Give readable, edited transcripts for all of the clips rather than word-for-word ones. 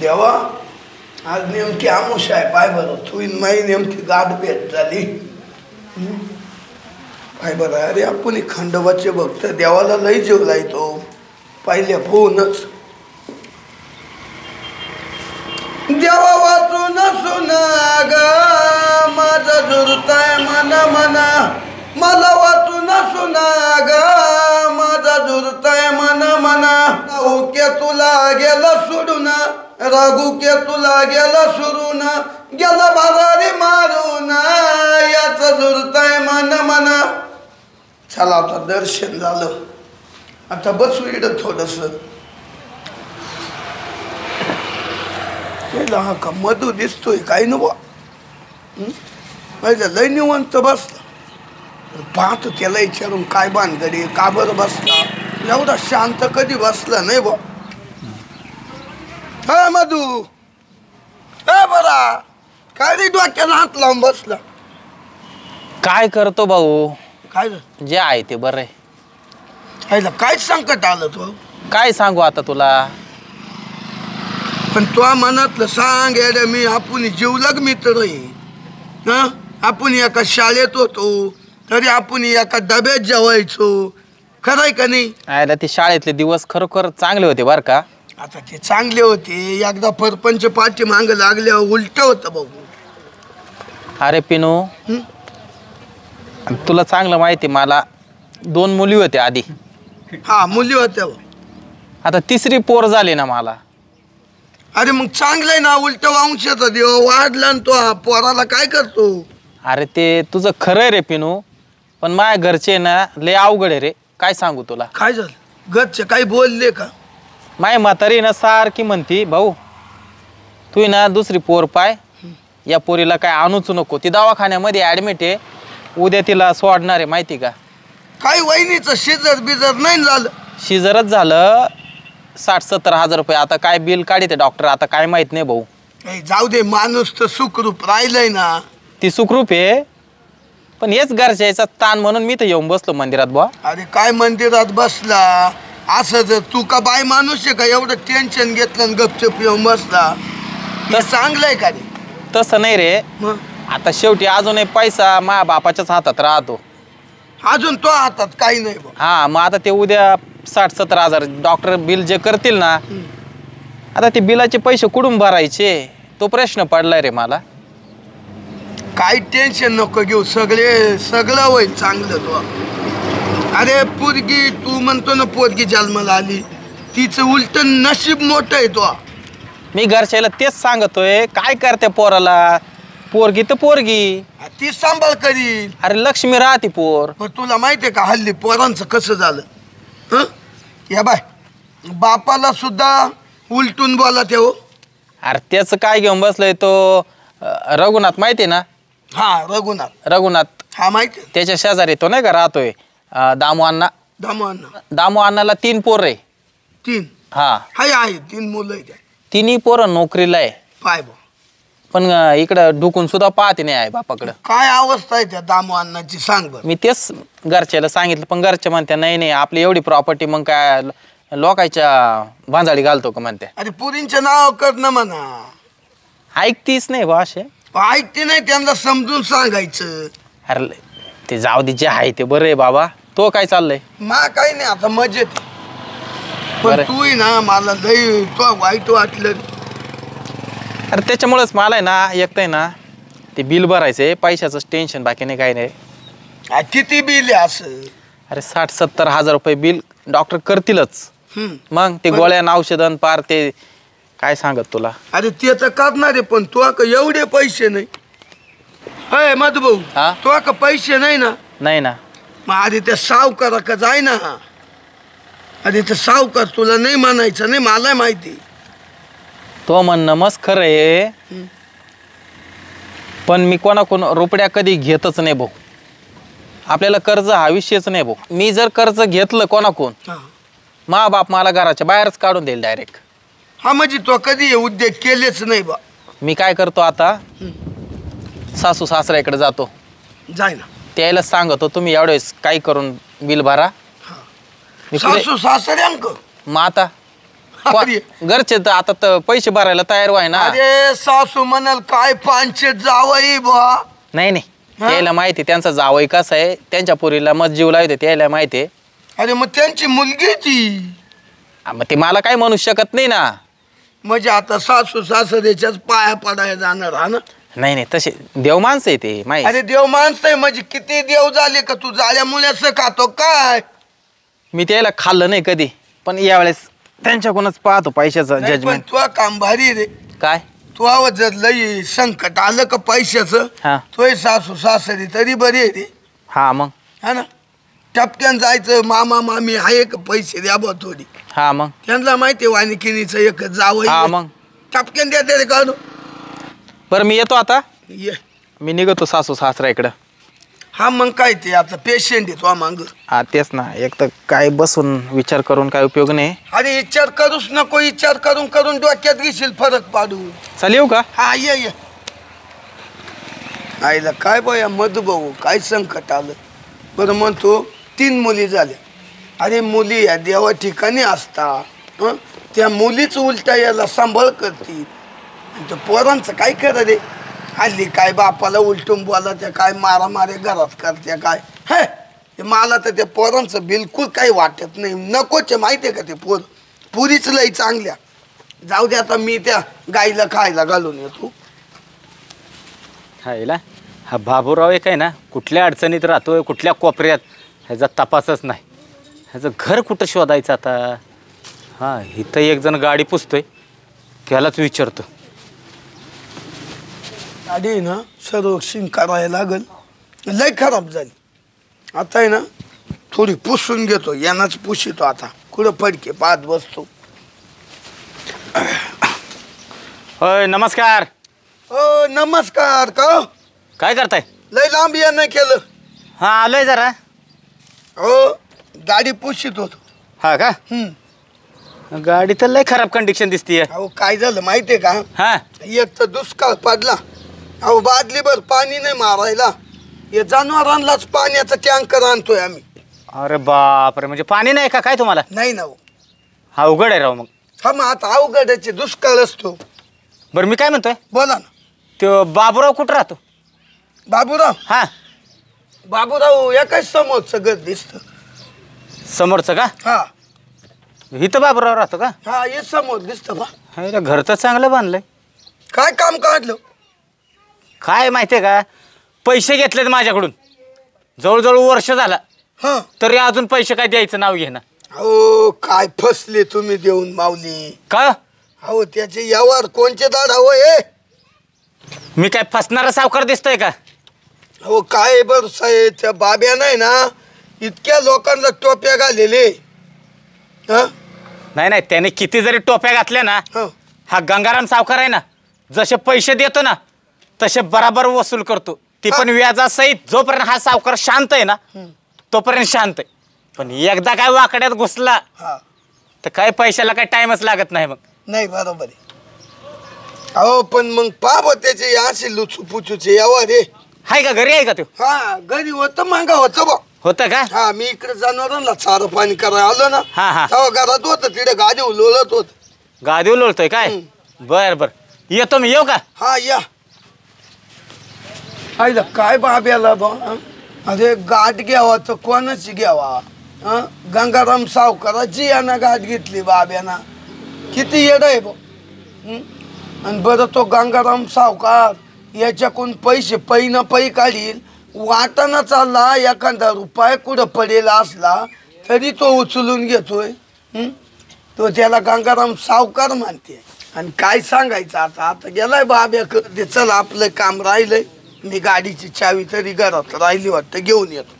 देवा आज नेमकी आमुष आहे पाय बरं तू माई नेमकी गाठ भेट झाली पाय बरं अरे आपण खंडोबाचे भक्त देवाला लई जीव लायतो पाहिल्या फोनच देवा वाचून सुना ग माझा झुरताय मना मना मला वाचून सुना ग माझा झुरताय मना मना के तुला गेला सोडून राघू के तुला गेला सुरून गेला बाजारी मारून याच झुरताय मना मना चला आता दर्शन झालं आता बसू इकडं थोडस हा का मधू दिसतोय काही नको लय निवंत बसला पाहतो त्याला विचारून काय भानगडी का बरं बसला एवढा शांत कधी बसला नाही बा हा मधू बरा काय रे डोक्याला हात लावून बसला काय करतो भाऊ काय जे आहे ते बरं आहे काय संकट आलं तो काय सांगू आता तुला पण तो मनातलं सांग येड्या मी आपण जीवलग मित्र आहे आपण एका शाळेत होतो तरी आपण एका डब्यात जेवायचो खरंय का नाही आयला ते शाळेतले दिवस खरोखर चांगले होते बर का आता ते चांगले होते एकदा परपंच पाठी मांग लागल्यावर उलट होतं भाऊ अरे पिनू तुला चांगलं माहिती मला 2 मुली होत्या आधी हा मुली होत्या आता तिसरी पोर झाली ना मला अरे मग चांगलंय ना उलट वंशाचा देव वाढला तो पोराला काय करतो अरे ते तुझं खरं आहे रे पिनू पण माझ्या घरचे ना लय अवघड आहे रे काय सांगू तुला काय झालं घरचे काही बोलले का माय म्हातारी ना सारखी म्हणती भाऊ तू ना दुसरी पोर पाय या पोरीला काय आणूच नको ती दवाखान्यामध्ये ॲडमिट आहे उद्या तिला सोडणार आहे माहिती का काही वहिनीचं शिजर बिजर नाही झालं शिजरच झालं 60-70 हजार रुपये आता काय बिल काढते डॉक्टर आता काय माहित नाही भाऊ जाऊ दे माणूस तर सुखरूप राहिलंय ना ती सुखरूप आहे पण हेच घरच्याचा ताण म्हणून मी तर येऊन बसलो मंदिरात बुवा अरे काय मंदिरात बसला असं जर तू का बाय माणूस आहे का एवढं टेन्शन घेतलं आणि गपचूप येऊन बसला तर चांगलंय का रे तसं नाही रे मग आता शेवटी अजूनही पैसा माझ्या बापाच्याच हातात राहतो अजून तो हातात काही नाही बा हा मग आता ते उद्या 60-70 हजार डॉक्टर बिल जे करतील ना आता ते बिलाचे पैसे कुठून भरायचे तो प्रश्न पडलाय रे मला काही टेन्शन नको घेऊ सगळं होईल चांगलं तो अरे पोरगी तू म्हणतो ना पोरगी जन्माला आली तिचं उलट नशीब मोठं आहे तो मी घरच्याला तेच सांगतोय काय करते पोराला पोरगी तर पोरगी ती सांभाळ करील अरे लक्ष्मी राहते पोर पण तुला माहिती आहे का हल्ली पोरांचं कसं झालं या बाय बापाला सुद्धा उलटून बोला तेव्हा अरे त्याचं काय घेऊन बसलोय तो रघुनाथ माहिती आहे ना हा रघुनाथ हा माहिती त्याच्या शेजारी तो नाही का राहतोय दामू अण्णाला 3 पोर आहे 3 हा आहे 3 मुलं आहेत तिन्ही पोरं नोकरीला आहे पाय बा पण इकडं ढुकून सुद्धा पाहते नाही आहे बापाकडं काय अवस्था आहे त्या दामू अण्णाची सांग बरं मी तेच घरच्याला सांगितलं पण घरच्या म्हणत्या नाही आपली एवढी प्रॉपर्टी मग काय लोकांच्या भांजाळी घालतो का म्हणते अरे पुरींच्या नाव कर ना म्हणा ऐकतीच नाही बा असे ऐकते नाही त्यांना समजून सांगायचं अरे ते जाऊ दे जे आहे ते बरं आहे बाबा तो काय चाललंय मा काही नाही आता मजेत पण तू ना मला लई तो वाईट वाटलं अरे त्याच्यामुळेच मला आहे ना एकटं ना ते बिल भरायचंय पैशाचं टेन्शन बाकी नाही काही नाही किती बिल आहे असं अरे 60-70 हजार रुपये बिल डॉक्टर करतीलच मग ते गोळ्या औषधन पार ते काय सांगत तुला अरे ते तर करणार आहे पण तू का एवढे पैसे नाही अय मधुभाऊ तू का पैसे नाही ना नाही ना मग आधी त्या सावकारा का जाय ना अरे ते सावकार तुला नाही म्हणायचं नाही मला माहिती तो म्हणणं मस्त खरं आहे पण मी कोणाकोण रुपड्या कधी घेतच नाही भाऊ आपल्याला कर्ज हा विषयच नाही भाऊ मी जर कर्ज घेतलं कोणाकोण मा बाप मला घराच्या बाहेरच काढून देईल डायरेक्ट हा म्हणजे तो कधी उद्योग केलेच नाही बा मी काय करतो आता सासू सासऱ्याकडे जातो जाय ना त्याला सांगतो तुम्ही एवढेच काही करून बिल भरा सासू सासऱ्यांक मग आता अरे घरचे तर आता तर पैसे भरायला तयार व्हाय ना. अरे सासू म्हणाल काय पानशेत जावई बा. नाही नाही, हा? त्याला माहिती त्यांचा जावई कसा आहे, त्यांच्या पोरीला मत जीव लावते त्याला माहिती आहे. अरे मग त्यांची मुलगी ती. मग ते मला काय म्हणू शकत नाही ना. म्हणजे आता सासू सासऱ्याच्याच पाया पडायला जाणार हा ना. नाही नाही, तसे देव माणसं आहे ते माहिती. अरे देव माणसं आहे म्हणजे किती देव झाले का तू जाळ्या मुळ्याचं खातो काय. मी त्याला खाल्लं नाही कधी, पण यावेळेस त्यांच्याकडूनच पाहतो पैशाचं नाही, पण जजमेंट. तुझं काम भारी रे. काय? तू आवाज जर लई संकट आलं का पैशाचं, हा तोय सासू सासरी तरी बरी आहे रे. हा मग. हा ना. टपक्यान जायचं मामा मामी आहे का पैसे द्या बा थोडी. हा मग. त्यांना माहिती वानिकिनीचं एक जावं हा मग. टपक्यान द्या रे काढू. बरं मी येतो आता, ये. मी निघतो सासू सासरा इकडं. हा मग काय ते आता पेशंट आहे तो मांग. हा तेच ना, एक तर काय बसून विचार करून काय उपयोग नाही. अरे विचार करूच नको, विचार करून करून डोक्यात घेशील फरक पाडू. चल येऊ का? हा ये. आईला काय बया मधु भाऊ काय संकट आलं. बरं म्हणतो 3 मुली झाल्या. अरे मुली या देवा ठिकाणी असतात हं? त्या मुलीच उलटा याला सांभाळ करतील. आणि त्या पोरांचं काय करा रे. हल्ली काय बापाला उलटून बोला त्या काय मारामारे घरात करत्या काय हे. मला तर त्या पोरांचं बिलकुल काही वाटत नाही. नकोचे माहिती आहे का ते पोर. पुरीच लई चांगल्या. जाऊ दे आता मी त्या गाईला खायला घालून येतो. हायला हा बाबूराव एक आहे ना, कुठल्या अडचणीत राहतोय कुठल्या कोपऱ्यात ह्याचा तपासच नाही. ह्याचं घर कुठं शोधायचं आता. हां इथं एक जण गाडी पुसतोय, त्यालाच विचारतो. गाडी ना सर्वक्षण करायला लागल. लय खराब झाली. आता आहे ना थोडी पुसून घेतो. यांनाच पुसितो आता. कुठं फडके पाहत बसतो. होय नमस्कार. हो नमस्कार. का काय करताय? लय लांब या नाही केलं. हां आलोय जरा. हो गाडी पुसित होतो. हा का? गाडी तर लय खराब कंडिशन दिसतीये. अहो काय झालं माहितीये का. हां एक तर दुष्काळ पडला. अहो बादलीभर पाणी नाही मारायला. हे जनावरांनाच पाण्याचा टँकर आणतोय आम्ही. अरे बापरे, म्हणजे पाणी नाही का काय तुम्हाला? नाही ना हो. हा उघड आहे राव मग. हा मग आता अवघडाचे दुष्काळ असतो. बरं मी काय म्हणतोय, बोला ना. तो बाबूराव कुठं राहतो? बाबूराव. हां बाबूराव एकाच समोरचं घर दिसतं. समोरचं का? हा इथं बाबूराव राहतो का? हा हे समोर दिसतं बा. हायला घर तर चांगलं बांधलंय. काय काम काढलं. काय माहितीये का, पैसे घेतलेत माझ्याकडून जवळजवळ वर्ष झाला, हा तरी अजून पैसे काय द्यायचं नाव घे ना. हो काय फसले तुम्ही देऊन माऊली. का? हो त्याचे यावर कोणचे दाड हवं. मी काय फसणारा सावकार दिसतोय का? हो काय बर साहेब त्या बाब्या नाही ना इतक्या लोकांना टोप्या घालेले. हा नाही नाही, त्याने किती जरी टोप्या घातल्या ना, हा हा गंगाराम सावकार आहे ना, जसे पैसे देतो ना तसे बराबर वसूल करतो, ती पण व्याजासहित. जोपर्यंत हा सावकार शांत आहे ना तोपर्यंत शांत आहे, पण एकदा काय वाकड्यात घुसला हा तर काय पैशाला काय टाइमच लागत नाही मग. नाही बरोबर आहे. अहो पण मग पाब त्याचे असे लुचुपुचूचे यावर रे. हाय का घरी आहे का तो? हा घरी होतं मागा होतं बा. होतं का? हा मी इकडे जनावरांना चारं पाणी करायला आलो ना. हा हा, तेव्हा घरात होतं तिथे गाडी लोळत होत. गादीवर लोळतोय काय? बर बर, येतो मी. येऊ का? हा या. आईला काय बाब्याला बा. अरे गाठ घ्यावा तर कोणाची घ्यावा. गंगाराम सावकाराची यानं गाठ घेतली बाब्याना. किती येड आहे बा. आणि बरं तो गंगाराम सावकार याच्याकडून पैसे पै न पै काढील. वाटाणा चालला एखादा रुपये कुठं पडेल असला तरी तो उचलून घेतोय. तो त्याला गंगाराम सावकार मानते. आणि काय सांगायचं आता. आता गेलाय बाब्या करते. चल आपलं काम राहिलंय. मी गाडीची चावी तरी घरात राहिली वाटतं घेऊन येतो.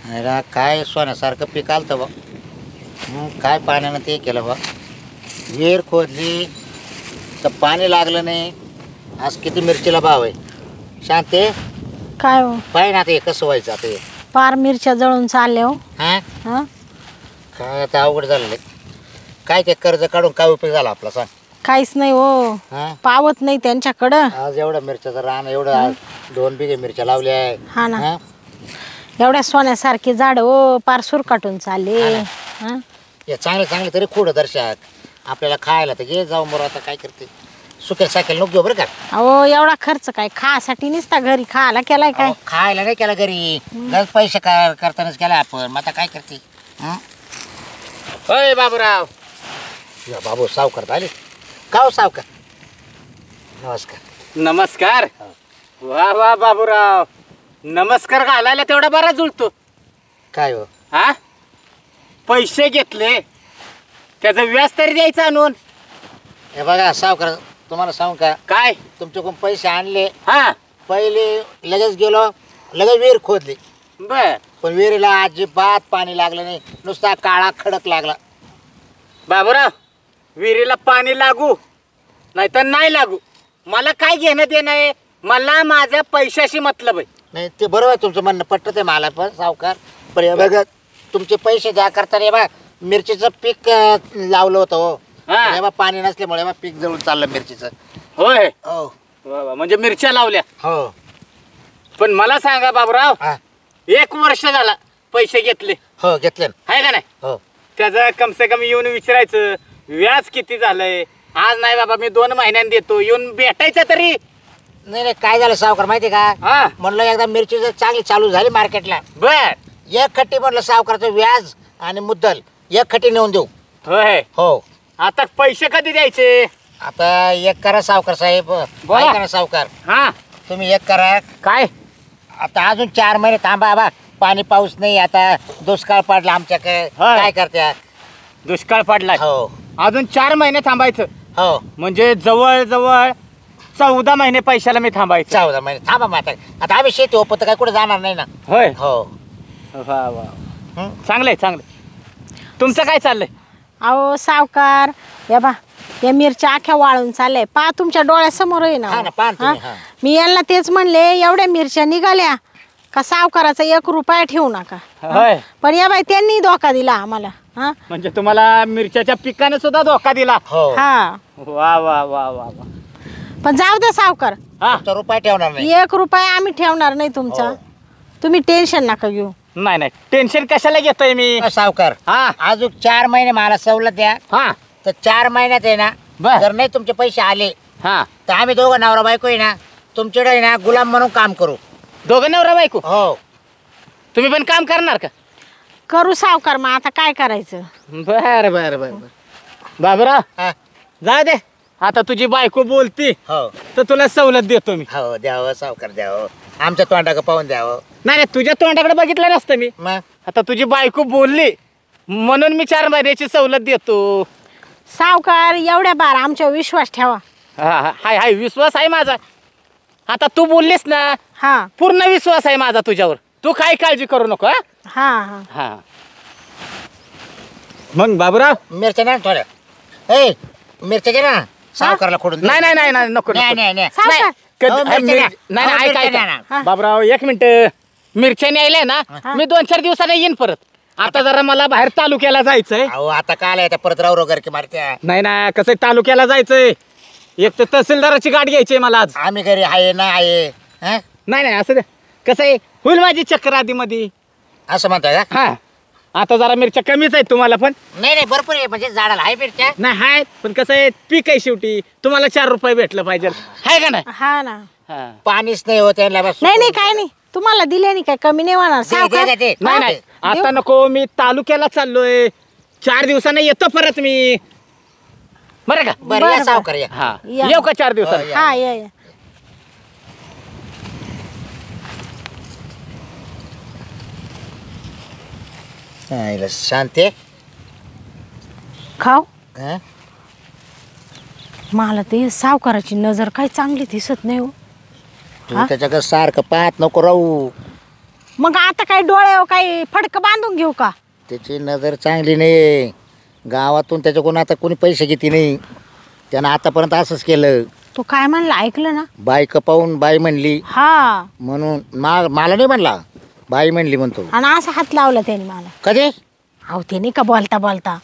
अरे काय सोन्यासारखं पीक आलं बा. काय पाण्यानं ते केलं बा. विहीर खोदली तर पाणी लागलं नाही. आज किती मिरचीला भाव आहे. शांते काय हो, पाय ना ते कसं व्हायचं आता हे. पार मिरच्या जळून चालले हो. हां हं? काय आता अवघड झालेलं आहे. काय ते कर्ज काढून काय उपयोग झाला आपला सांग. काहीच नाही हो. हां पावत नाही त्यांच्याकडं. आज एवढं मिरच्याचं रान एवढं आज 2 बिघे मिरच्या लावल्या आहे. हा ना. हां एवढ्या सोन्यासारखी झाड हो पार सुरकाटून चालले. हं? हे चांगले चांगले तरी खोड दर्शक आपल्याला खायला तर घे जाऊ बरं. आता काय करते सुकेल साकेल नको घेऊ बरं का. अहो एवढा खर्च काय खासाठी निसता घरी खायला केलाय काय? अहो, खायला नाही केला घरी गरज पैसे करतानाच केला आपण. मग आता काय करते होय बाबूराव. या बाबू सावकार आले का हो सावकार? नमस्कार. नमस्कार. वा वा बाबूराव, नमस्कार घालायला तेवढा बरा जुळतो. काय हो? हा, पैसे घेतले त्याचं व्याज तरी द्यायचं आणून. हे बघा सावकार तुम्हाला सांगू का, काय? तुमच्याकडून पैसे आणले हा पहिले लगेच गेलो लगेच विहीर खोदली. बर पण विहिरीला अजिबात पाणी लागलं नाही, नुसता काळा खडक लागला. बाबूराव, विहिरीला पाणी लागू नाही तर नाही लागू, मला काय घेणं देणं आहे? मला माझ्या पैशाशी मतलब आहे. नाही ते बरोबर आहे तुमचं म्हणणं, पटत आहे मला पण सावकार. पण हे बघा तुमचे पैसे द्या करताना हे बघा मिरचीचं पीक लावलं होतं हो. हा. हे बघा पाणी नसल्यामुळे हे बघा पीक जळून चाललं मिरचीचं. होय. हो वा वा, म्हणजे मिरच्या लावल्या. हो पण मला सांगा बाबूराव, हा 1 वर्ष झाला पैसे घेतले हो घेतले ना. आहे का नाही? हो त्याचं कम से कम येऊन विचारायचं व्याज किती झालंय. आज नाही बाबा मी 2 महिन्यांनी देतो, येऊन भेटायचं तरी. नाही नाही काय झालं सावकार माहिती आहे का, हा म्हणलं एकदा मिरची जर चांगली चालू झाली मार्केटला बर. एक खट्टी म्हणलं सावकारचं व्याज आणि मुद्दल एक खट्टी नेऊन देऊ. होय. हो आता पैसे कधी द्यायचे? आता एक करा सावकार साहेब, बोला. ऐका ना सावकार हा तुम्ही एक करा. काय? आता अजून 4 महिने थांबा बा, पाणी पाऊस नाही, आता दुष्काळ पडला आमच्याकडे, होय. काय करत्या? दुष्काळ पडलाय, हो अजून 4 महिने थांबायचं. हो म्हणजे जवळ जवळ 14 महिने पैशाला मी थांबायचं. 14 महिने थांबा मग. आता आम्ही शेती होतो काय कुठे जाणार नाही ना. होय. हो वा वा, हं? चांगलंय चांगलंय. तुमचं काय चाललंय? अहो सावकार या बा या मिरच्या आख्या वाळून चालल्या पा तुमच्या डोळ्यासमोर आहे हा ना, ना. पहा ना तुम्ही, हा? हा. मी यांना तेच म्हणले एवढ्या मिरच्या निघाल्या का सावकाराचा 1 रुपया ठेवू नका. होय. पण या बाई त्यांनी धोका दिला आम्हाला. हा म्हणजे तुम्हाला मिरच्याच्या पिकाने सुद्धा धोका दिला. हो हा वा वा वा वा वा. पण जाऊ द्या सावकार, हा तर रुपये ठेवणार नाही. 1 रुपया आम्ही ठेवणार नाही तुमचा. हो. तुम्ही टेन्शन नका घेऊ. नाही नाही, टेन्शन कशाला घेतोय मी. सावकार हा अजून 4 महिने मला सवलत द्या. हा तर 4 महिन्यात आहे ना, बर. जर नाही तुमचे पैसे आले हा. तर आम्ही दोघं नवरा बायको आहे ना तुमच्याकडे आहे ना गुलाम म्हणून काम करू. दोघं नवरा बायको? हो तुम्ही पण काम करणार का? करू सावकार, मग आता काय करायचं. बर बर बर बर. बाबूराव हा. जा दे, आता तुझी बायको बोलती हो तर तुला सवलत देतो मी. हो द्यावं सावकार द्यावं, आमच्या तोंडाकडे पाहून द्यावं. नाही नाही, तुझ्या तोंडाकडे बघितलं नसतं मी. मग आता तुझी बायको बोलली म्हणून मी 4 महिन्याची सवलत देतो. सावकार एवढ्या बार आमच्यावर विश्वास ठेवा. हा हा, हाय हाय, विश्वास आहे माझा. आता तू बोललीस ना, हा पूर्ण विश्वास आहे माझा तुझ्यावर. तू काय काळजी करू नको. हा हा हा हा. मग बाबूराव, मिरच्या ना थोड्या ए मिरच्या घे ना सावकारला खोडून दे. नाही नाही नाही नाही, नको नाही नको. नाही नाही सावकार कधी- हो, मिरच्या मिर- द्या. नाही हो, नाही, ऐका मिरच्या ऐका. द्या ना. बाबूराव 1 मिनिट, मिरच्या न्यायला ना मी 2-4 दिवसाने येईन परत. आता जरा मला बाहेर तालुक्याला जायचंय. अहो आता काय आता परत राव वगैरे की मारत्या. नाही ना, कसं आहे, तालुक्याला जायचंय. एक तर तहसीलदाराची गाठ घ्यायची मला आज. आम्ही घरी आहे ना आहे हं? नाही नाही, असं दे. कसं आहे, होईल माझी चक्कर आधी मध्ये. असं म्हणताय का? हा, आता जरा मिरच्या कमीच आहेत तुम्हाला, पण नाही नाही भरपूर आहे म्हणजे झाडाला आहे मिरच्या. नाही हाय, पण कसं आहे, पीक आहे शेवटी. तुम्हाला 4 रुपये भेटलं पाहिजे, आहे का नाही? हा ना. हा. पाणीच नाही होत याला बस. नाही नाही काय नाही, तुम्हाला दिले नाही काय कमी नाही होणार दे- दे सावकार. का ते? नाही नाही, आता नको, मी तालुक्याला चाललोय. 4 दिवसांनी येतो परत मी, बरं का? बरं बरं, या बरं. सावकार या. हा, या. येऊ का 4 दिवसांनी? हो, हा या या. हा, शांती खाऊ हं? मला ते सावकाराची नजर काही चांगली दिसत नाही हो. तू त्याच्याकडे सारखं पाहत नको राहू. मग आता काय डोळ्यावर काही फडकं बांधून घेऊ का. त्याची नजर चांगली नाही. गावातून त्याच्याकडून आता कोणी पैसे घेते नाही. त्यानं आतापर्यंत असंच केलं. तो काय म्हणला ऐकलं ना. बायक पाहून बाई म्हणली हा म्हणून मला नाही म्हणला, बाई म्हणली म्हणतो. आणि असा हात लावला त्याने मला. कधी अहो ते नाही का बोलता बोलता.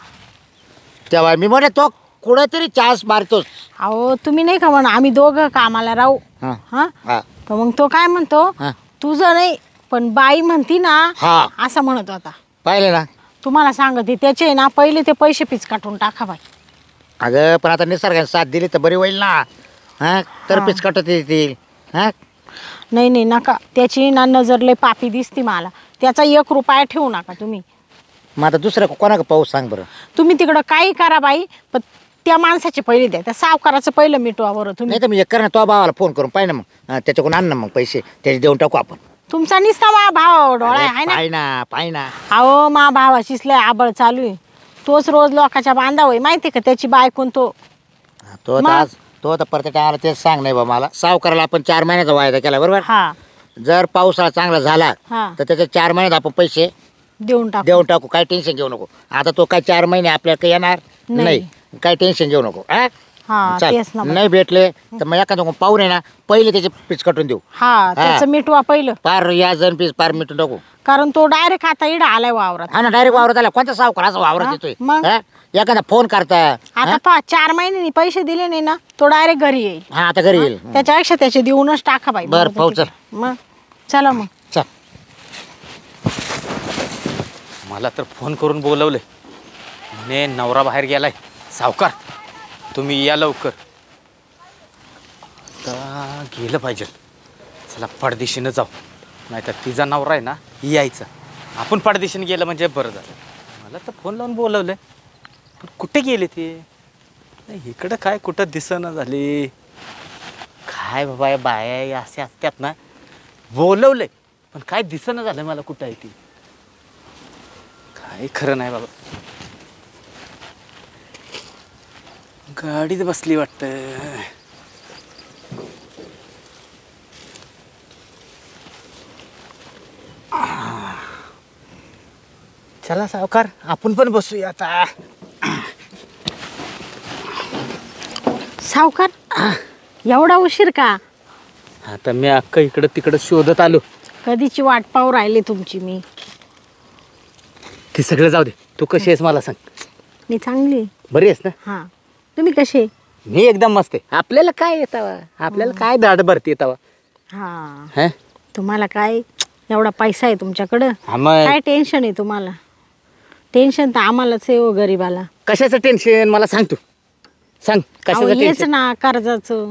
तेव्हा मी म्हणे तो कुठंतरी चान्स मारतोस. अहो तुम्ही नाही का म्हणा आम्ही दोघं कामाला राहू. हा हा हा तर मग तो काय म्हणतो हा. तुझं नाही पण बाई म्हणती ना हा असं म्हणत होता. पाहिलं ना. तुम्हाला सांगते त्याचे ना पहिले ते पैसे पीच काटून टाका बाई. अगं पण आता निसर्गाने साथ दिली तर बरी होईल ना. हा तर हा. पिचकटत येतील. हा नाही नाही नका, त्याची ना नजर लय पापी दिसती मला. त्याचा 1 रुपया ठेवू नका तुम्ही. मग आता दुसरं कोणाला पाऊस सांग बरं. तुम्ही तिकडं काही करा बाई, पण त्या माणसाचे पहिले द्या, त्या सावकाराचं पहिलं मिटवा बरं तुम्ही. नाही तर मी एक कर ना, तो भावाला फोन करून पाहिजे मग त्याच्याकडून आण ना मग पैसे, त्याचे देऊन टाकू आपण. तुमचा निस्ता मा भाव डोळा आहे ना. पाय ना. अहो मा भावाचीच लय आबळ चालू आहे. तोच रोज लोकांच्या बांधा होय माहिती का, त्याची बायकून तो. तो मग? आज तो तर परत आला तेच सांग नाही बा मला. सावकाराला आपण 4 महिन्याचा वायदा केला बरोबर. हा जर पावसाळा चांगला झाला हा तर त्याच्या 4 महिन्यात आपण पैसे देऊन टाक. देऊन टाकू. काय टेन्शन घेऊ नको. आता तो काय 4 महिने आपल्याकडे येणार नाही. नाही. काय टेन्शन घेऊ नको. हा चल, तेच ना. नाही भेटले तर मग एखादं पाहून आहे ना, पहिले त्याचे पीस कटून देऊ. हा त्याचं मिटवा पहिलं, पार या जण पीस पार मिटून टाकू. कारण तो डायरेक्ट आता इडा आलाय वावरात. हा ना, डायरेक्ट वावरत आला. कोणता सावकार असं वावरत हा, येतोय? मग? हा? एखादा फोन करता. आता पहा 4 महिन्यांनी पैसे दिले नाही ना, तो डायरेक्ट घरी येईल. हा आता घरी येईल. त्याच्यापेक्षा त्याचे देऊनच टाका बाई. बरं, पाहू चल. मग चला मग. चल. मला तर फोन करून बोलवले म्हणे नवरा बाहेर गेलाय. सावकार तुम्ही या लवकर. आता गेलं पाहिजे. चला पडदिशीनं जाऊ, नाही तर तिचा नवरा आहे ना यायचा. आपण पडदिशीनं गेलं म्हणजे बरं झालं. मला तर फोन लावून बोलवलं, पण कुठे गेले ते? नाही, इकडं काय कुठं दिसेना झाली. काय बाबा या बाया असे असतात ना, बोलवलंय पण काय दिसेना झालं मला कुठं आहे ती. काय खरं नाही बाबा. गाडीत बसली वाटतं. चला सावकार आपण पण बसूया आता. सावकार एवढा उशीर का? आता मी अख्खं इकडं तिकडं शोधत आलो. कधीची वाट पाहू राहिली तुमची मी. ते सगळं जाऊ दे. तू कशी आहेस मला सांग. मी चांगली आहे. बरी आहेस ना? हा तुम्ही कसे? मी एकदम मस्त आहे. आपल्याला काय येतावा, आपल्याला काय दाढ भरती येतावा. हा हा तुम्हाला काय एवढा पैसा आहे तुमच्याकडं, मग काय टेन्शन आहे तुम्हाला? टेन्शन तर आम्हालाच आहे हो गरीबाला. कशाचं टेन्शन मला सांग. तू सांग अहो, कशाचं हेच टेन्शन. ना कर्जाचं.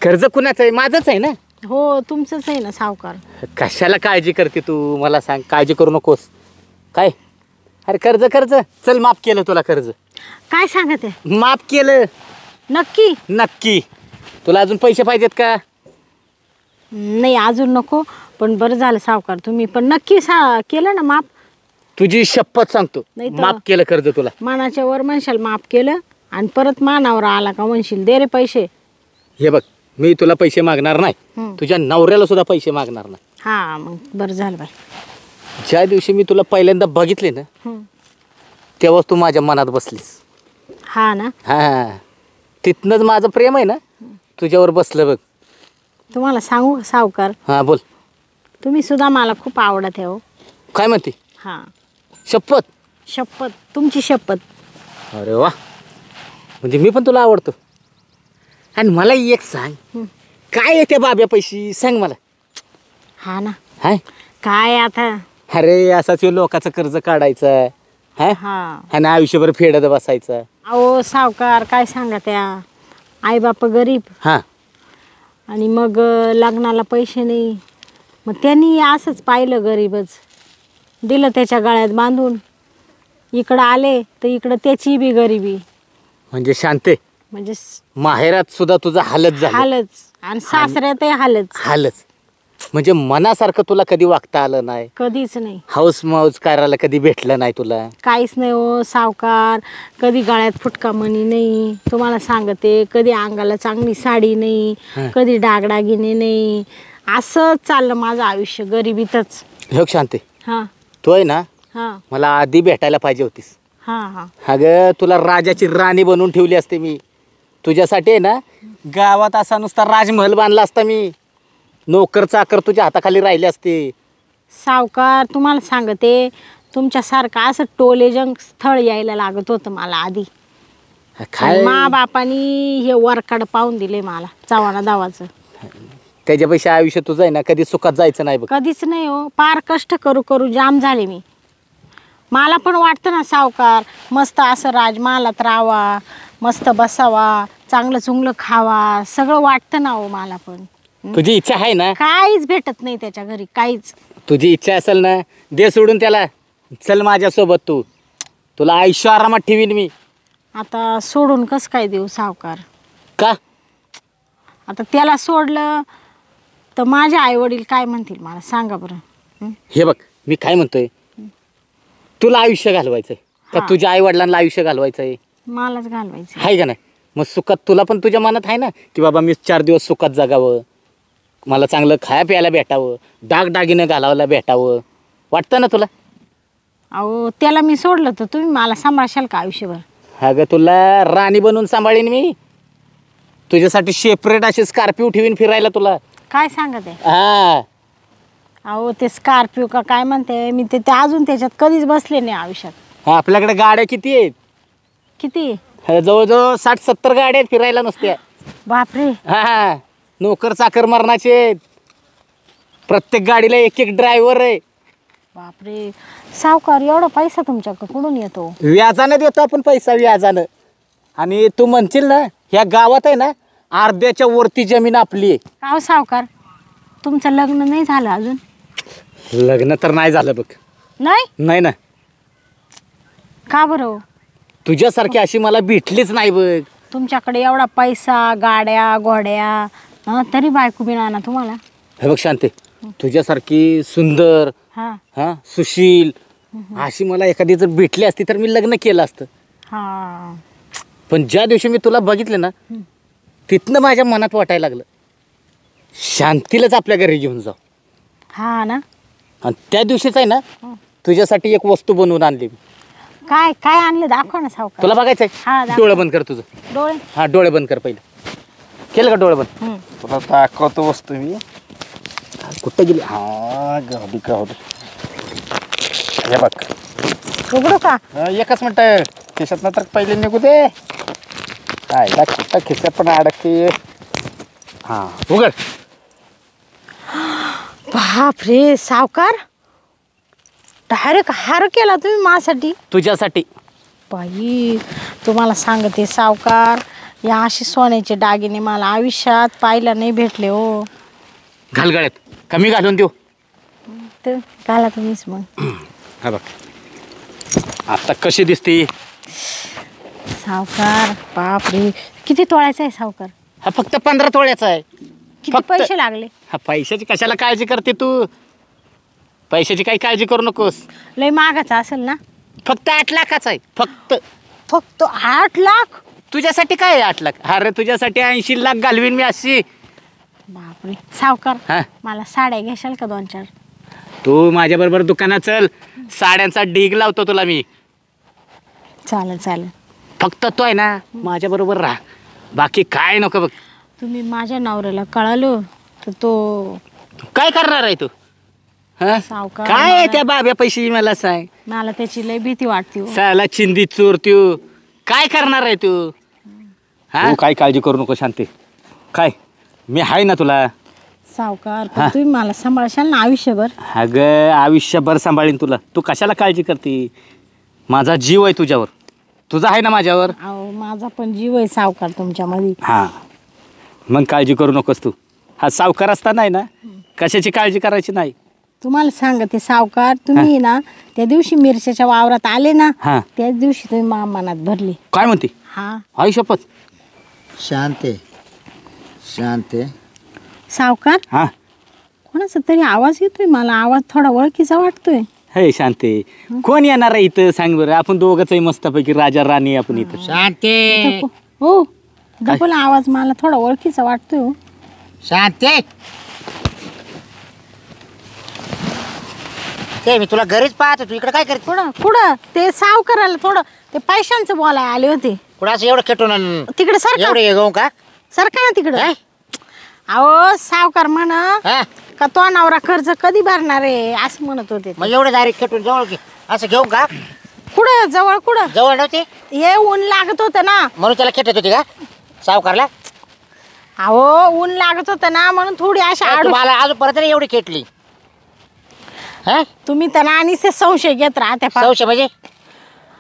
कर्ज कुणाचं आहे? माझंच आहे ना. हो तुमचंच आहे ना सावकार. कशाला काळजी करते तू मला सांग. काळजी करू नकोस. काय अरे कर्ज कर्ज चल माफ केलं तुला कर्ज. काय सांगत आहे? माफ केलं नक्की? नक्की. तुला अजून पैसे पाहिजेत का? नाही अजून नको, पण बरं झालं सावकार तुम्ही पण नक्की केलं ना माफ. तुझी शपथ सांगतो नाही तर- माफ केलं कर्ज तुला. मानाच्या वर म्हणशाल माफ केलं आणि परत मानावर आला का म्हणशील दे रे पैसे. हे बघ मी तुला पैसे मागणार नाही. हम्म. तुझ्या नवऱ्याला सुद्धा पैसे मागणार नाही. हा मग बरं झालं बाई. ज्या दिवशी मी तुला पहिल्यांदा बघितले ना हम्म. तेव्हाच तू माझ्या मनात बसलीस. हा ना. हा तिथनंच माझं प्रेम आहे ना तुझ्यावर बसलं बघ. तुम्हाला सांगू का सावकार, हा बोल. तुम्ही सुद्धा मला खूप आवडत आहे हो. काय म्हणते? हा शपथ. शपथ, तुमची शपथ. अरे वा, म्हणजे मी पण तुला आवडतो. आणि मला एक सांग, काय येते बाब्या पैसे सांग मला. हा ना. हाय काय आता. अरे असाच ह्यो लोकांचं कर्ज काढायचं हा हा आणि आयुष्यभर फेडत बसायचं. अहो सावकार काय सांगा, त्या आई बाप गरीब हा आणि मग लग्नाला पैसे नाही. मग त्यांनी असंच पाहिलं गरीबच, दिलं त्याच्या गळ्यात बांधून. इकडं आले तर इकडं त्याची बी गरिबी. म्हणजे शांते म्हणजे माहेरात सुद्धा तुझा हालत झाला. हालच आणि सासऱ्यातही हालच. हालच म्हणजे मनासारखं तुला कधी वागता आलं नाही. कधीच नाही. हाऊस मौज करायला कधी भेटलं नाही तुला. काहीच नाही हो सावकार. कधी गळ्यात फुटका मणी नाही, तुम्हाला सांगते. कधी अंगाला चांगली साडी नाही, कधी डागडागिने नाही. असंच चाललं माझं आयुष्य गरिबीतच. हे शांते हा तू आहे ना हा मला आधी भेटायला पाहिजे होतीस. हा हा अगं तुला राजाची राणी बनवून ठेवली असते मी. तुझ्यासाठी आहे ना गावात असा नुसता राजमहल बांधला असता मी. नोकर चाकर तुझ्या हाताखाली राहिले असते. सावकार तुम्हाला सांगते, तुमच्यासारखं असं टोलेजंग स्थळ यायला लागत होतं मला आधी. काय मा बापानी हे वरकाड पाहून दिले मला चव्हाणा दावाचं. त्याच्यापेक्षा आयुष्य तुझं आहे ना कधी सुखात जायचं नाही बघ. कधीच नाही हो. पार कष्ट करू करू जाम झाले मी. मला पण वाटतं ना सावकार मस्त असं राजमहालात राहावा, मस्त बसावा, चांगलं चुंगलं खावा, सगळं वाटतं ना हो मला पण. तुझी इच्छा आहे ना? काहीच भेटत नाही त्याच्या घरी, काहीच. तुझी इच्छा असेल ना, दे सोडून त्याला. चल माझ्यासोबत तू, तुला आयुष्य आरामात ठेवीन मी. आता सोडून कसं काय देऊ सावकार? का? आता त्याला सोडलं तर माझे आई वडील काय म्हणतील मला सांगा बरं. हं? हे बघ, मी काय म्हणतोय, तुला आयुष्य घालवायचंय का हा. तुझ्या आई वडिलांना आयुष्य घालवायचंय? मलाच घालवायचं. आहे का नाही? मग सुखात तुला पण तुझ्या मनात आहे ना की बाबा मी 4 दिवस सुखात जगावं, मला चांगलं खाया प्यायला भेटावं, दागदागिनं घालावला भेटावं, वाटतं ना तुला? अहो त्याला मी सोडलं तर तुम्ही मला सांभाळशाल का आयुष्यभर? अगं तुला राणी बनवून सांभाळीन मी. तुझ्यासाठी सेपरेट अशी स्कॉर्पिओ ठेवीन फिरायला तुला. काय सांगत आहे? हा, अहो ते स्कॉर्पिओ का काय म्हणते मी, ते अजून त्याच्यात कधीच बसले नाही आयुष्यात. आपल्याकडे गाड्या किती आहेत? किती? जवळजवळ 60-70 गाड्या आहेत फिरायला नुसत्या. बापरे. हा, नोकर चाकर मरणाचे आहेत. प्रत्येक गाडीला एक एक ड्रायव्हर आहे. बापरे सावकार, एवढा पैसा तुमच्याकडे कुठून येतो? व्याजानं देतो आपण पैसा, व्याजानं. आणि तू म्हणशील ना, ह्या गावात आहे ना अर्ध्याच्या वरती जमीन आपली आहे. अहो सावकार, तुमचं लग्न नाही झालं अजून? लग्न तर नाही झालं बघ. नाही? नाही ना, का बरं हो? तुझ्यासारखी अशी मला भेटलीच नाही बघ. तुमच्याकडे एवढा पैसा, गाड्या घोड्या, हं, तरी बायको बिना ना तुम्हाला? हे बघ शांते, तुझ्यासारखी सुंदर, हा हा सुशील अशी मला एखादी जर भेटली असती तर मी लग्न केलं असतं. हा. पण ज्या दिवशी मी तुला बघितलं ना, तिथनं माझ्या मनात वाटायला लागलं शांतीलाच आपल्या घरी घेऊन जाऊ. हा ना. आणि त्या दिवशीच आहे ना, तुझ्यासाठी एक वस्तू बनवून आणली मी. काय काय आणलं दाखवा ना सावकार. तुला बघायचंय? हा, दाखव. डोळे बंद कर तुझं. डोळे. हा, डोळे बंद कर पहिले. केलं का डोळे बंद? हं. तुला दाखवतो वस्तू मी. कुठं गेली? हा गावडी. हे बघ, उघडू का? एकच मिनिट, खिशात तर पहिले निघू दे. काय कुठं खिशात पण अडकते. हा उघड. बापरे सावकार, डायरेक्ट हार केला तुम्ही माझ्यासाठी. तुझ्यासाठी. बाई तुम्हाला सांगते सावकार, या असे सोन्याचे दागिने मला आयुष्यात पाहायला नाही भेटले हो. घालगळ्यात कमी घालून देऊ. तर घाला तुम्हीच मग. हा बघ, आता कशी दिसती? सावकार बापरे, किती तोळायचं आहे सावकार? हा फक्त 15 तोळ्याचा आहे. किती फक्त. पैसे लागले? हा, पैशाची कशाला काळजी करते तू? पैशाची काही काळजी करू नकोस. लय मागाचा असेल ना? फक्त 8 लाखाचा आहे. फक्त. फक्त 8 लाख? तुझ्यासाठी काय आहे 8 लाख? अरे तुझ्यासाठी 80 लाख घालवीन मी अशी. बापरे सावकार, हा, मला साड्या घेशाल का 2-4? तू माझ्याबरोबर दुकानात चल, साड्यांचा ढीग लावतो तुला मी. चालेल चालेल. फक्त तो आहे ना माझ्याबरोबर राहा, बाकी काय नको बघ. तुम्ही माझ्या नवऱ्याला कळालो तर तो काय करणार आहे तू? हा? सावकार, काय आहे त्या बाब्या पैशी मला सांग. मला त्याची लय भीती वाटते हो. साला चिंदी चोर तू. काय करणार आहे तू? हा, काय काळजी करू नको शांती. काय मी आहे ना तुला. सावकार पण तुम्ही मला सांभाळशाल ना आयुष्यभर? अगं आयुष्यभर सांभाळीन तुला. तू कशाला काळजी करते? माझा जीव आहे तुझ्यावर, तुझा आहे ना माझ्यावर. अहो माझा पण जीव आहे सावकार तुमच्यामध्ये. हां, मग काळजी करू नकोस तू. हा सावकार असताना आहे ना कशाची काळजी करायची नाही. तुम्हाला सांगते सावकार, तुम्ही ना त्या दिवशी मिरच्याच्या वावरात आले ना, हां, त्याच दिवशी तुम्ही मनात भरली. काय म्हणते? हा आई शपथ. शांते शांते. सावकार, हां, कोणाचा तरी आवाज येतोय मला. आवाज थोडा ओळखीचा वाटतोय. हे शांते, कोण येणार आहे इथं सांग बरं? आपण दोघंच मस्तपैकी राजा राणी आपण इथं. शांते हो, डबल आवाज मला थोडा ओळखीचा वाटतोय हो. शांते. ते मी तुला घरीच पाहतो, तू इकडे काय करते? कुठं कुठं ते सावकाराला थोडं ते पैशांचं बोलायला आले होते. कुठं असं एवढं खेटून तिकडे सरका, एवढे घेऊ का? सरका ना तिकडे. हा? अहो सावकार म्हणा हा? का तो नवरा कर्ज कधी भरणार आहे असं म्हणत होते. मग एवढे डायरेक्ट खेटून जवळ घे असं घेऊ का? कुठं जवळ कुठं? जवळ नव्हते हे ऊन लागत होतं ना. म्हणून त्याला खेटत होती का सावकारला? अहो ऊन लागत होतं ना म्हणून थोडी अशा आडू. मला अजून परत नाही एवढी खेटली. हा तुम्ही त्यांना आणि ते संशय घेत राहत्या फार. सौशे म्हणजे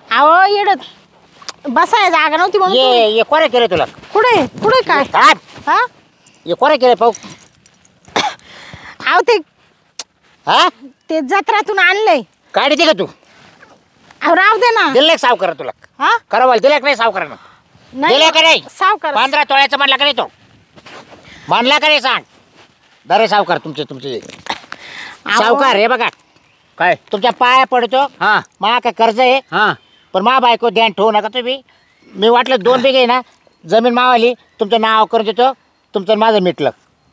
अहो येडत बसाय जागा नव्हती म्हणून तुम्ही- ये कोणा केलं तुला कुठे कुठे काय काय हा ये कोणा केलं पाहू अहो हा ते जत्रातून आणलंय. काढी दे का तू अहो राहू दे ना. दिलं एक सावकार तुला हा करावाल दिला का नाही सावकारानं दिलं का नाही सावकार 15 तोळ्याचा म्हणला का नाही तो म्हणला का नाही सांग दरे सावकार तुमचे अहो, सावकार हे बघा काय तुमच्या पाया पडतो हा मा काय कर्ज आहे हा पण मा बायको ध्यान ठेवू नका तुम्ही मी वाटलं 2 बिघे आहे ना जमीन मावाली तुमचं नाव करून देतो तुमचं आणि माझं मिटलं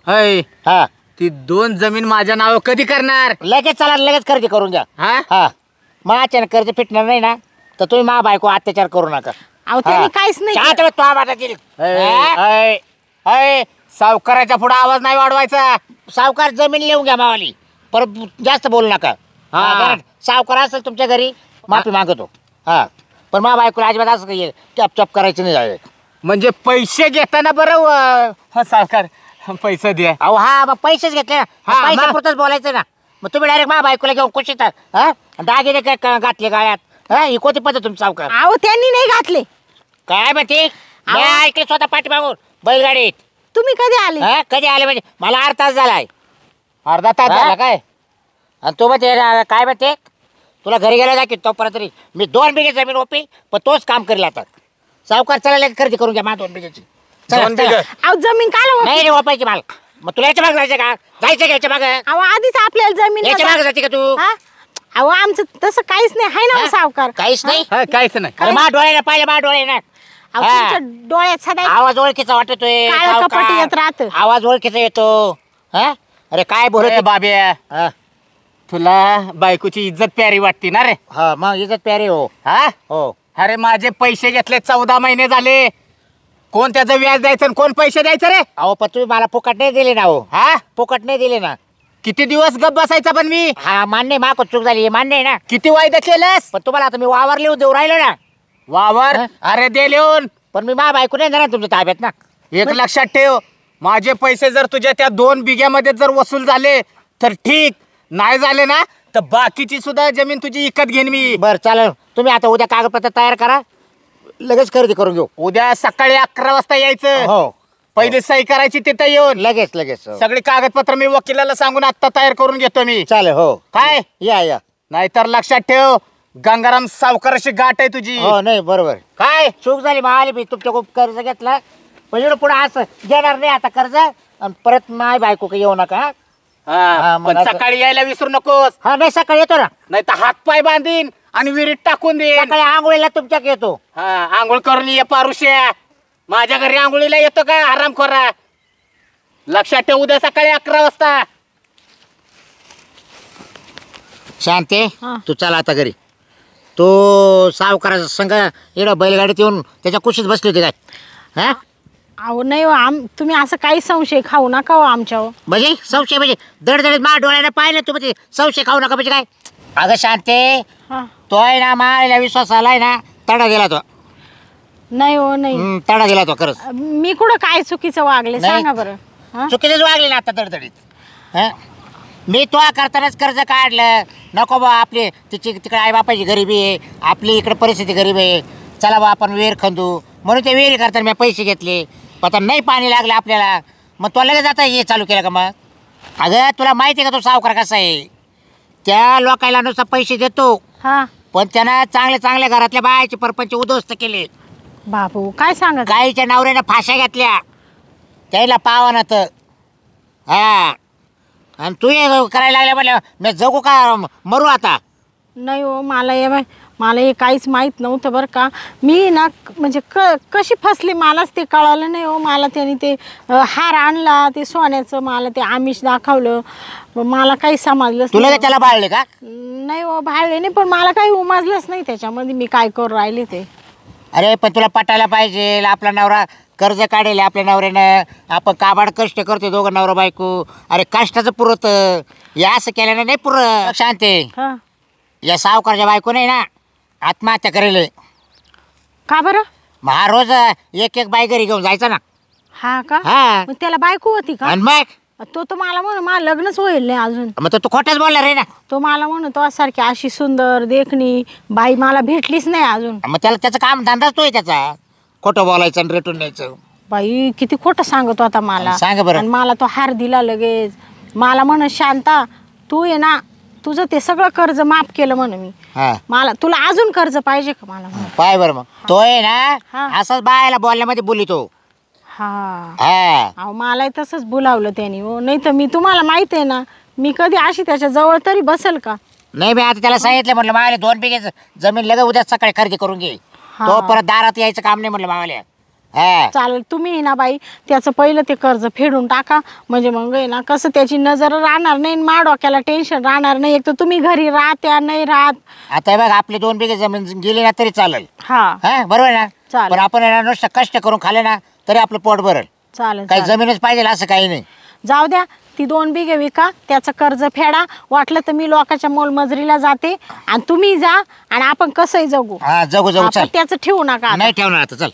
हय हा ती 2 जमीन माझ्या नाव कधी करणार लगेच चला लगेच खरेदी करून घ्या हा हा मा अचानक कर्ज फिटणार नाही ना तर तुम्ही मा बायको अत्याचार करू नका अहो त्यांनी काहीच नाही चहा केलं. तर तो आवाज येईल. हा? अय सावकाराच्या पुढे आवाज नाही वाढवायचा. सावकार जमीन लिहून घ्या मावाली परत जास्त बोलू नका हा. कारण सावकार असेल तुमच्या घरी माफी मागतो हा पण मा बायकोला अजिबात असं काही चप चप करायचं नाही आहे म्हणजे पैसे घेताना बरं सावकार पैसे द्या. अहो हा मग पैसेच घेतले ना हा, मग? पैशापुरतच बोलायचं ना मग तुम्ही डायरेक्ट मा बायकोला घेऊन खुश येतात हा दागिने काय घातले गाळ्यात हा ही कोणती पद्धत तुमची सावकार अहो त्यांनी नाही घातले. काय म्हणते मी ऐकले स्वतः पाठी मागून बैलगाडीत तुम्ही कधी आले? हा कधी आले म्हणजे मला 8 तास झालाय अर्धा तास हा? झाला काय आणि तो म्हणते काय म्हणते तुला घरी गेला जा की तोपर्यंत तरी मी 2 बिघे जमीन ओपी पण तोच काम करेल आता सावकार चला लगेच खरेदी करून घ्या मा 2 बिघेची चला, 2 बिघे? चला. अहो जमीन काल नाही रे ओपायची माल मग तुला याच्या मागे जायचं का जायचं घ्यायच्या मागे अहो आधीच आपल्याला जमीन याच्या मागे जाते का तू हा? अहो आमचं तसं काहीच नाही आहे ना हा? हो सावकार. काहीच नाही हा, काहीच नाही. अरे मा डोळ्याने पाहिजे मा डोळ्याने अहो हा. तुमच्या डोळ्यात सदा आवाज ओळखीचा वाटतोय काळं सावकार. कपट येत राहतं. आवाज ओळखीचा येतो हा अरे काय बोलत अरे बाब्या हा तुला बायकोची इज्जत प्यारी वाटते ना रे हा, मग इज्जत प्यारे हो हा हो अरे माझे पैसे घेतले 14 महिने झाले. कोण त्याचं व्याज द्यायचं आणि कोण पैसे द्यायचं रे अहो पण तुम्ही मला फुकट नाही दिले ना हो हा फुकट नाही दिले ना किती दिवस गप बसायचा पण मी हा मान्य आहे, माको चूक झाली हे मान्य आहे ना किती वायदा केलंस पण तुम्हाला आता मी वावर लिहून देऊ राहिलो ना वावर हा? अरे दे लिहून पण मी मा बायको नाही देणार तुमच्या ताब्यात ना एक लक्षात ठेव माझे पैसे जर तुझ्या त्या 2 बिघ्यामध्ये जर वसूल झाले तर ठीक नाही झाले ना तर बाकीची सुद्धा जमीन तुझी विकत घेईन मी बरं चालेल तुम्ही आता उद्या कागदपत्र तयार करा लगेच खरेदी करून घेऊ उद्या सकाळी 11 वाजता यायचं हो पहिली सही करायची तिथं येऊन लगेच लगेच हो. सगळी कागदपत्र मी वकिलाला सांगून आता तयार करून घेतो मी चालेल हो काय या या नाहीतर लक्षात ठेव गंगाराम सावकाराशी गाठ आहे तुझी हो नाही बरोबर काय चूक झाली महाली मी तुमच्या खूप कर्ज घेतला पण एवढं पुढे असं घेणार नाही आता कर्ज आणि परत माय बायको का येऊ नका हा? हा, मग पण आता- सकाळी यायला विसरू नकोस हा नाही सकाळी येतो ना नाही तर हात पाय बांधीन आणि विहिरीत टाकून देईन सकाळी आंघोळीला तुमच्याकडे येतो हा आंघोळ करून ये पारुश्या माझ्या घरी आंघोळीला येतो का आराम करा लक्षात ठेव उद्या सकाळी 11 वाजता शांते हा. तू चला आता घरी तो सावकाराचा संघ एवढं बैलगाडीत येऊन त्याच्या कुशीत बसली होती काय हा अहो नाही हो, तुम्ही असं काही संशय खाऊ नका हो आमच्यावर. म्हणजे संशय म्हणजे दडदडीत मा डोळ्याने पाहिलं तू म्हणजे संशय खाऊ नका म्हणजे काय अगं शांते हा तो आहे ना मायला विश्वास आलाय ना तडा दिला तो नाही हो नाही तडा दिला तो खरंच मी कुठं काय चुकीचं वागले नाही. सांगा बरं. हा? चुकीचंच वागले ना आता दडदडीत हा मी तो करतानाच कर्ज काढलं नको बा आपली तिकडे आई बापाची गरिबी आहे आपली इकडे परिस्थिती गरीब आहे चला बा आपण विहीर खंदू म्हणून ते विहिरी करताना मी पैसे घेतले पण आता नाही पाणी लागलं आपल्याला मग तो लगेच आता हे चालू केलं का मग अगं तुला माहिती आहे का तो सावकार कसा आहे त्या लोकांना नुसतं पैसे देतो हा पण त्यानं चांगल्या चांगल्या घरातल्या बायाचे परपंच उद्ध्वस्त केले बाबू काय सांगत गाईच्या नवऱ्यानं फाश्या घेतल्या त्याला पावानं तर हा आणि तू हे करायला लागल्या म्हणल्या मी जगू का मरू आता नाही हो मला हे काहीच माहीत नव्हतं बरं का. मी ना म्हणजे कशी फसली मलाच ते कळालं नाही हो. मला त्याने ते हार आणला ते सोन्याचं मला ते आमिष दाखवलं मला काही समजलंच तुला नाही. त्याला बाळले का नाही हो भाळले नाही पण मला काही उमजलंच नाही त्याच्यामध्ये मी काय करू राहिले ते. अरे पण तुला पटायला पाहिजे आपला नवरा कर्ज काढेल आपल्या नवऱ्यानं आपण काबाड कष्ट करतो दोघं नवरा बायको अरे कष्टाचं पुरत या असं केल्यानं नाही पुरं शांते हा या सावकारच्या बायको नाही ना आत्महत्या करेल का बरं. मग हा रोज एक एक बाई घरी घेऊन जायचा ना हा का हा मग त्याला बायको होती का. आणि मग तो तर मला म्हण मला लग्नच होईल नाही अजून. मग तो खोटंच बोलला रे ना. तो मला म्हणतो सारखी अशी सुंदर देखणी बाई मला भेटलीच नाही अजून. मग त्याला त्याचं काम धंदाच तोय त्याचा, खोटं बोलायचं आणि रेटून न्यायचं. बाई किती खोटं सांगतो आता मला. सांग बरं. आणि मला तो हार दिला लगेच. मला म्हण शांता तू आहे ना तुझं ते सगळं कर्ज माफ केलं म्हण मी. हा मला तुला अजून कर्ज पाहिजे का मला म्हण. पाय बरं मग तो आहे हा. ना असंच बायाला बोलण्यामध्ये बोलितो. हा हा अहो मलाही तसंच बोलावलं त्याने हो. नाही तर मी तुम्हाला माहित आहे ना मी कधी अशी त्याच्या जवळ तरी बसेल का. नाही मी आता त्याला सांगितलं म्हटलं मावाले 2 बिघे जमीन लगेच उद्या सकाळी खरेदी करून घे. हा. तो परत दारात यायचं काम नाही म्हटलं मावाले. हा चालेल तुम्ही ना बाई त्याचं पहिलं ते कर्ज फेडून टाका म्हणजे मग आहे ना कसं त्याची नजर राहणार नाही मा डोक्याला टेन्शन राहणार नाही. एक तर तुम्ही घरी राहत्या नाही राहत. आता हे बघ आपले 2 बिघे जमीन गेली ना तरी चालेल. हा हा बरोबर ना. चालेल. पण आपण आहे ना नुसतं कष्ट करून खाल्ले ना तरी आपलं पोट भरल. चालेल काही चालेल. जमीनच पाहिजे असं काही नाही. जाऊ द्या ती 2 बिघे विका त्याचं कर्ज फेडा. वाटलं तर मी लोकांच्या मोलमजुरीला जाते आणि तुम्ही जा आणि आपण कसंही जगू. हा जगू जगू आपण चल. त्याचं ठेवू नका आता. नाही ठेवणार आता चल.